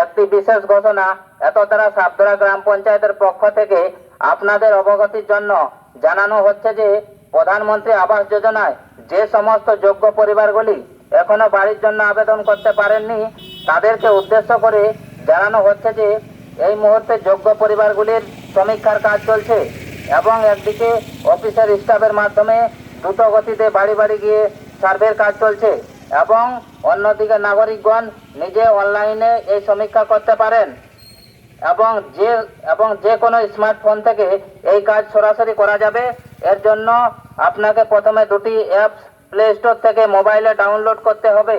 একটি বিশেষ ঘোষণা এতদ্বারা সাবদরা গ্রাম পঞ্চায়েতের পক্ষ থেকে আপনাদের অবগতির জন্য জানানো হচ্ছে যে প্রধানমন্ত্রী আবাস যোজনায় যে সমস্ত যোগ্য পরিবারগুলি এখনো বাড়ির জন্য আবেদন করতে পারেননি তাদেরকে উদ্দেশ্য করে জানানো হচ্ছে যে এই মুহূর্তে যোগ্য পরিবারগুলির সমীক্ষার কাজ চলছে এবং একদিকে অফিসের স্টাফের মাধ্যমে দ্রুত গতিতে বাড়ি বাড়ি গিয়ে সার্ভের কাজ চলছে এবং অন্যদিকে নাগরিকগণ নিজে অনলাইনে এই সমীক্ষা করতে পারেন এবং যে কোনো স্মার্টফোন থেকে এই কাজ সরাসরি করা যাবে। এর জন্য আপনাকে প্রথমে দুটি অ্যাপস প্লে স্টোর থেকে মোবাইলে ডাউনলোড করতে হবে।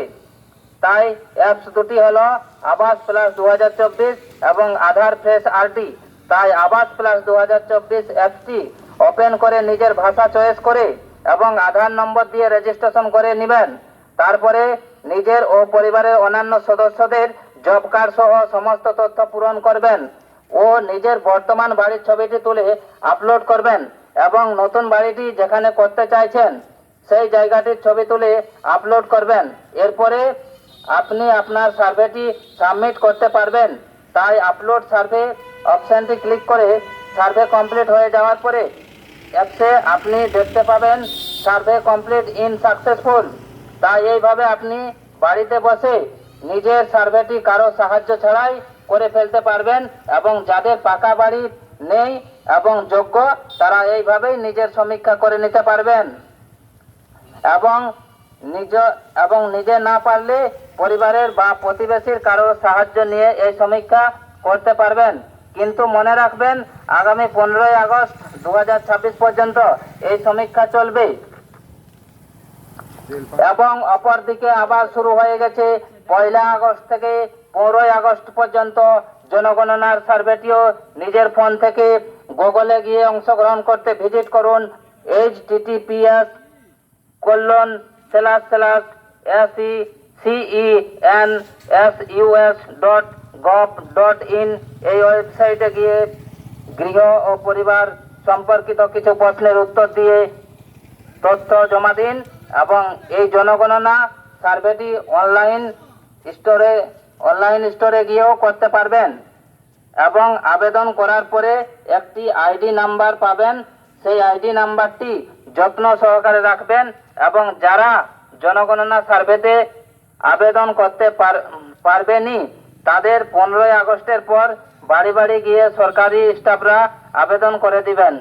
তাই অ্যাপস দুটি হলো আবাস প্লাস 2024 এবং আধার ফ্রেশ আরটি। তাই আবাস প্লাস 2024 অ্যাপসটি ওপেন করে নিজের ভাষা চয়েস করে এবং আধার নম্বর দিয়ে রেজিস্ট্রেশন করে নেবেন। তারপরে নিজের ও পরিবারের অন্যান্য সদস্যদের জব কার্ড সহ সমস্ত তথ্য পূরণ করবেন ও নিজের বর্তমান বাড়ির ছবিটি তুলে আপলোড করবেন এবং নতুন বাড়িটি যেখানে করতে চাইছেন সেই জায়গাটির ছবি তুলে আপলোড করবেন। এরপরে আপনি আপনার সার্ভেটি সাবমিট করতে পারবেন। তাই আপলোড সার্ভে অপশনটি ক্লিক করে সার্ভে কমপ্লিট হয়ে যাওয়ার পরে অ্যাপসে আপনি দেখতে পাবেন সার্ভে কমপ্লিট ইন সাকসেসফুল। তাই এইভাবে আপনি বাড়িতে বসে নিজের সার্ভেটি কারো সাহায্য ছাড়াই করে ফেলতে পারবেন এবং যাদের পাকা বাড়ি নেই এবং যোগ্য তারা এইভাবেই নিজের সমীক্ষা করে নিতে পারবেন এবং নিজে না পারলে পরিবারের বা প্রতিবেশীর কারো সাহায্য নিয়ে এই সমীক্ষা করতে পারবেন। কিন্তু মনে রাখবেন আগামী 15ই আগস্ট 2026 পর্যন্ত এই সমীক্ষা চলবে এবং অপরদিকে আবার শুরু হয়ে গেছে 1 আগস্ট থেকে 15 আগস্ট পর্যন্ত জনগণনার সার্ভেটিও নিজের ফোন থেকে গুগলে গিয়ে অংশগ্রহণ করতে ভিজিট করুন https://secensus.gov.in এই ওয়েবসাইটে গিয়ে গৃহ ও পরিবার সম্পর্কিত কিছু প্রশ্নের উত্তর দিয়ে তথ্য জমা দিন এবং এই জনগণনা সার্ভেটি অনলাইন স্টোরে গিয়েও করতে পারবেন এবং আবেদন করার পরে একটি আইডি নাম্বার পাবেন। সেই আইডি নাম্বারটি যত্ন সহকারে রাখবেন এবং যারা জনগণনা সার্ভেতে আবেদন করতে পারবেনি তাদের 15 আগস্টের পর বাড়ি বাড়ি গিয়ে সরকারি স্টাফরা আবেদন করে দিবেন।